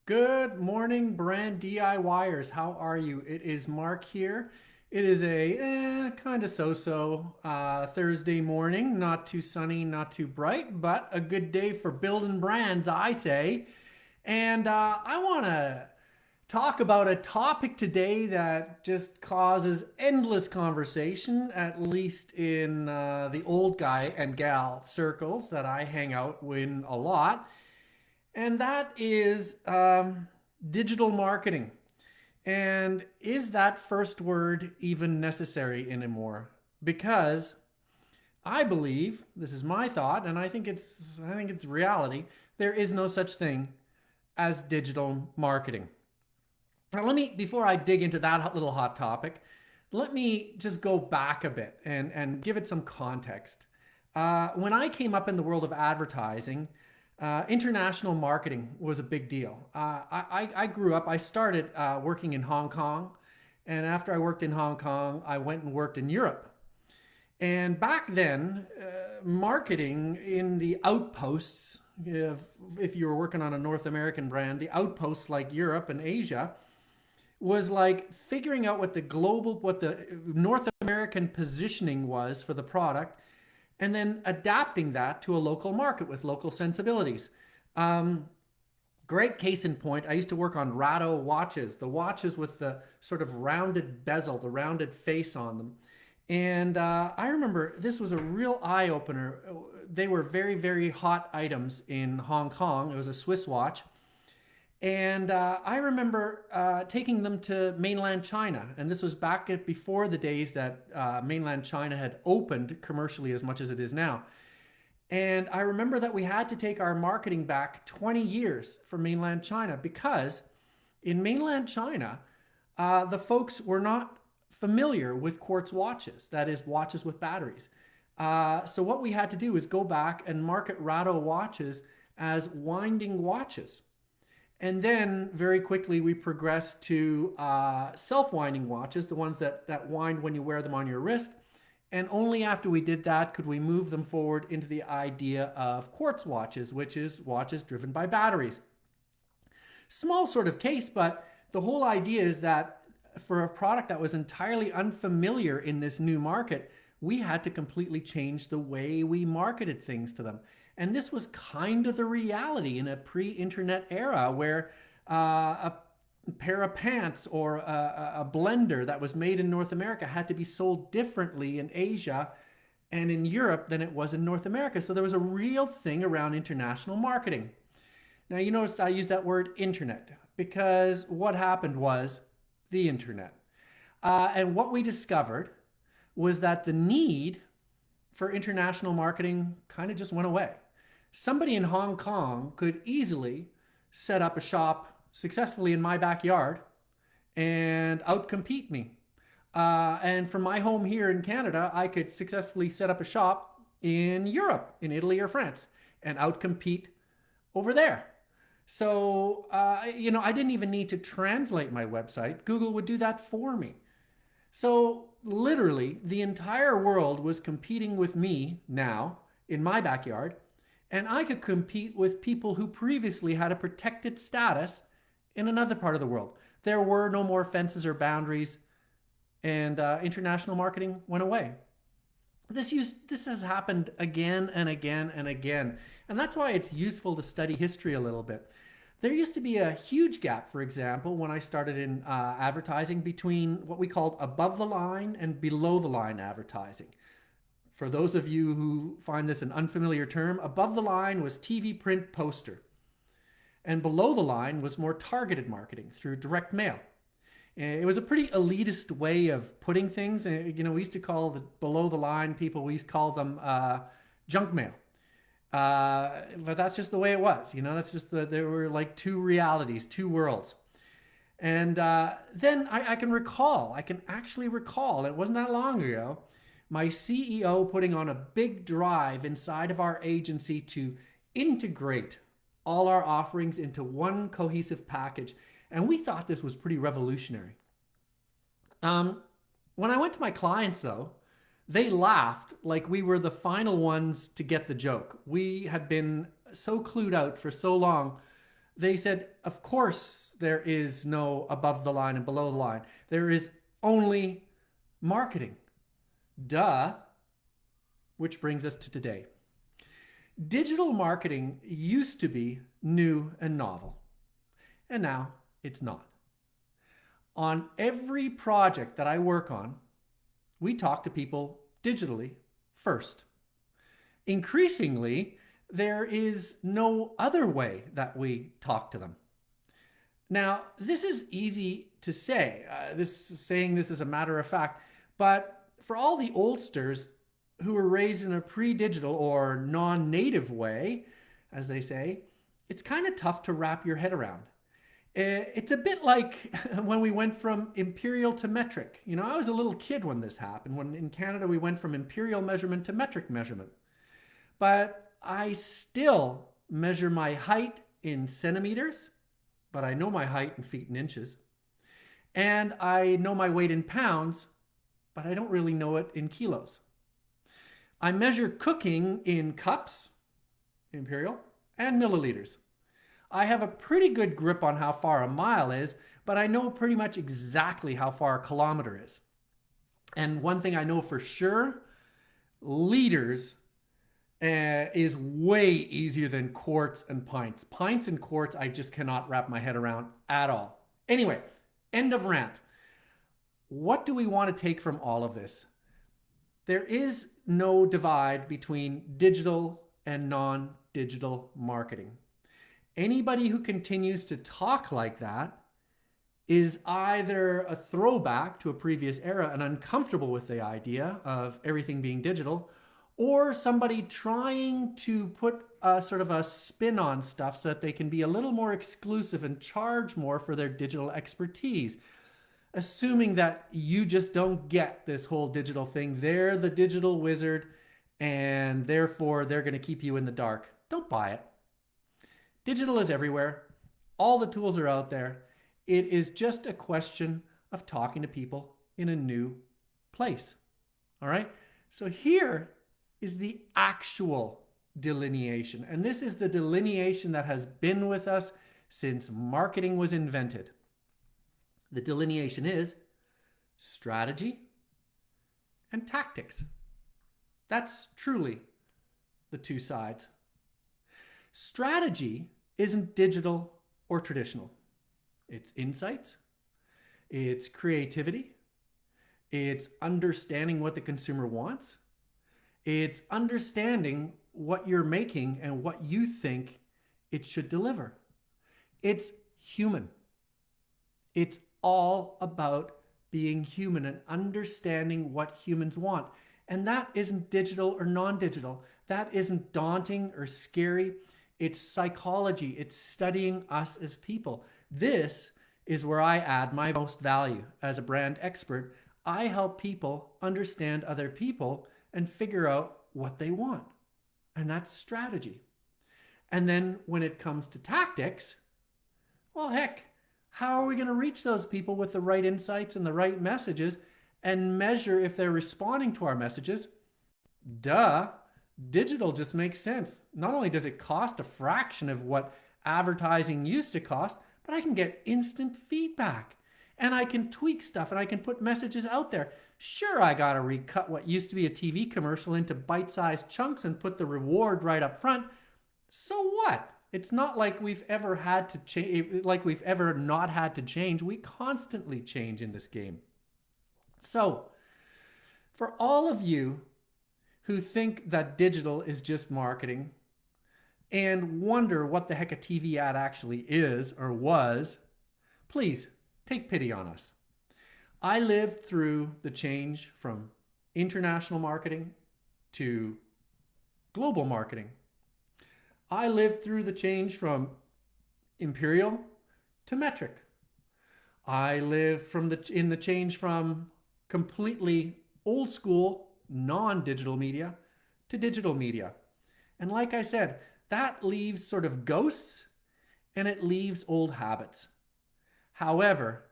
Good morning, brand DIYers. How are you? It is Mark here. It is a kind of so-so Thursday morning. Not too sunny, not too bright, but a good day for building brands, I say. And I want to talk about a topic today that just causes endless conversation, at least in the old guy and gal circles that I hang out in a lot, and that is digital marketing. And is that first word even necessary anymore? Because I believe, this is my thought, and I think it's reality. There is no such thing as digital marketing. Now, before I dig into that little hot topic, let me just go back a bit and give it some context. When I came up in the world of advertising, international marketing was a big deal. I grew up, I started working in Hong Kong. And after I worked in Hong Kong, I went and worked in Europe. And back then, marketing in the outposts, if you were working on a North American brand, the outposts like Europe and Asia, was like figuring out what the North American positioning was for the product, and then adapting that to a local market with local sensibilities. Um, Great case in point, I used to work on Rado watches, the watches with the sort of rounded bezel, the rounded face on them. And I remember this was a real eye opener. They were very, very hot items in Hong Kong. It was a Swiss watch. And I remember taking them to mainland China. And this was before the days that mainland China had opened commercially as much as it is now. And I remember that we had to take our marketing back 20 years for mainland China because in mainland China, the folks were not familiar with quartz watches, that is, watches with batteries. So what we had to do is go back and market Rado watches as winding watches. And then very quickly we progressed to self-winding watches, the ones that wind when you wear them on your wrist. And only after we did that could we move them forward into the idea of quartz watches, which is watches driven by batteries. Small sort of case, but the whole idea is that for a product that was entirely unfamiliar in this new market, we had to completely change the way we marketed things to them. And this was kind of the reality in a pre-internet era where a pair of pants or a blender that was made in North America had to be sold differently in Asia and in Europe than it was in North America. So there was a real thing around international marketing. Now, you notice I use that word internet because what happened was the internet. And what we discovered was that the need for international marketing kind of just went away. Somebody in Hong Kong could easily set up a shop successfully in my backyard and outcompete me. And from my home here in Canada, I could successfully set up a shop in Europe, in Italy or France, and outcompete over there. So, I didn't even need to translate my website. Google would do that for me. So, literally, the entire world was competing with me now in my backyard, and I could compete with people who previously had a protected status in another part of the world. There were no more fences or boundaries, and international marketing went away. This has happened again and again and again, and that's why it's useful to study history a little bit. There used to be a huge gap, for example, when I started in advertising between what we called above the line and below the line advertising. For those of you who find this an unfamiliar term, above the line was TV, print, poster. And below the line was more targeted marketing through direct mail. It was a pretty elitist way of putting things. We used to call the below the line people, we used to call them junk mail. But that's just the way it was. That's just there were like two realities, two worlds. And then I can actually recall, it wasn't that long ago, my CEO putting on a big drive inside of our agency to integrate all our offerings into one cohesive package. And we thought this was pretty revolutionary. When I went to my clients, though, they laughed like we were the final ones to get the joke. We had been so clued out for so long They said, of course, there is no above the line and below the line. There is only marketing. Duh. Which brings us to today. Digital marketing used to be new and novel, and now it's not. On every project that I work on, we talk to people digitally first. Increasingly, there is no other way that we talk to them. Now, this is easy to say. Saying this is a matter of fact, but for all the oldsters who were raised in a pre-digital or non-native way, as they say, it's kind of tough to wrap your head around. It's a bit like when we went from imperial to metric. You know, I was a little kid when this happened, when in Canada we went from imperial measurement to metric measurement. But I still measure my height in centimeters, but I know my height in feet and inches. And I know my weight in pounds, but I don't really know it in kilos. I measure cooking in cups, imperial, and milliliters. I have a pretty good grip on how far a mile is, but I know pretty much exactly how far a kilometer is. And one thing I know for sure, liters is way easier than quarts and pints. Pints and quarts, I just cannot wrap my head around at all. Anyway, end of rant. What do we want to take from all of this? There is no divide between digital and non-digital marketing. Anybody who continues to talk like that is either a throwback to a previous era and uncomfortable with the idea of everything being digital, or somebody trying to put a sort of a spin on stuff so that they can be a little more exclusive and charge more for their digital expertise. Assuming that you just don't get this whole digital thing. They're the digital wizard and therefore they're going to keep you in the dark. Don't buy it. Digital is everywhere. All the tools are out there. It is just a question of talking to people in a new place. All right? So here is the actual delineation. And this is the delineation that has been with us since marketing was invented. The delineation is strategy and tactics. That's truly the two sides. Strategy isn't digital or traditional. It's insights, it's creativity, it's understanding what the consumer wants, it's understanding what you're making and what you think it should deliver. It's human. It's all about being human and understanding what humans want. And that isn't digital or non-digital. That isn't daunting or scary. It's psychology. It's studying us as people. This is where I add my most value as a brand expert. I help people understand other people and figure out what they want. And that's strategy. And then when it comes to tactics, well, heck, how are we going to reach those people with the right insights and the right messages and measure if they're responding to our messages? Duh. Digital just makes sense. Not only does it cost a fraction of what advertising used to cost, but I can get instant feedback and I can tweak stuff and I can put messages out there. Sure, I got to recut what used to be a TV commercial into bite-sized chunks and put the reward right up front. So what? It's not like we've ever had to change, like we've ever not had to change. We constantly change in this game. So, for all of you who think that digital is just marketing and wonder what the heck a TV ad actually is or was, please take pity on us. I lived through the change from international marketing to global marketing. I lived through the change from imperial to metric. I lived in the change from completely old school, non-digital media to digital media. And like I said, that leaves sort of ghosts and it leaves old habits. However,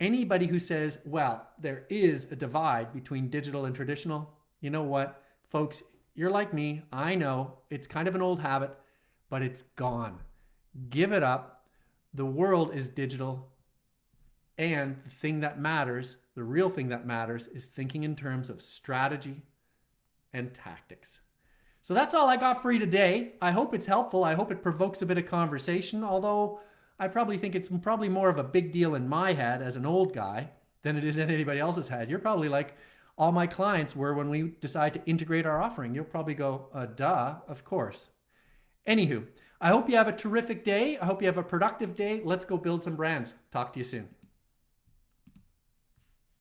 anybody who says, well, there is a divide between digital and traditional, you know what, folks, you're like me. I know it's kind of an old habit, but it's gone. Give it up. The world is digital, and the thing that matters, the real thing that matters, is thinking in terms of strategy and tactics. So that's all I got for you today. I hope it's helpful. I hope it provokes a bit of conversation, although I probably think it's probably more of a big deal in my head as an old guy than it is in anybody else's head. You're probably like all my clients were when we decide to integrate our offering. You'll probably go, duh, of course. Anywho, I hope you have a terrific day. I hope you have a productive day. Let's go build some brands. Talk to you soon.